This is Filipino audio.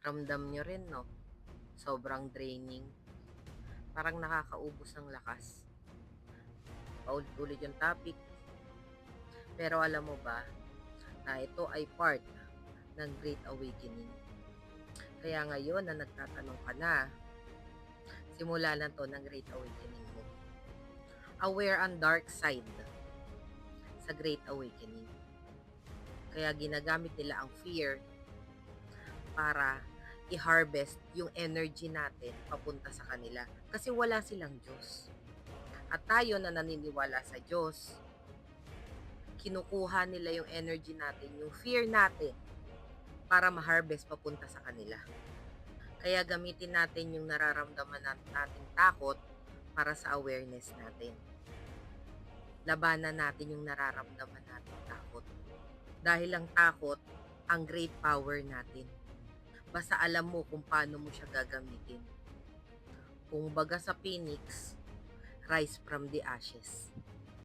Ramdam nyo rin, no? Sobrang draining. Parang nakakaubos ng lakas. Paulit-ulit yung topic. Pero alam mo ba na ito ay part ng Great Awakening. Kaya ngayon na nagtatanong ka na, simula na to ng Great Awakening mo. Aware ang dark side sa Great Awakening. Kaya ginagamit nila ang fear para i-harvest yung energy natin papunta sa kanila. Kasi wala silang Diyos. At tayo na naniniwala sa Diyos, kinukuha nila yung energy natin, yung fear natin, para ma-harvest papunta sa kanila. Kaya gamitin natin yung nararamdaman nating takot para sa awareness natin. Labanan natin yung nararamdaman nating takot. Dahil ang takot, ang great power natin. Basta alam mo kung paano mo siya gagamitin. Kung baga sa phoenix, rise from the ashes.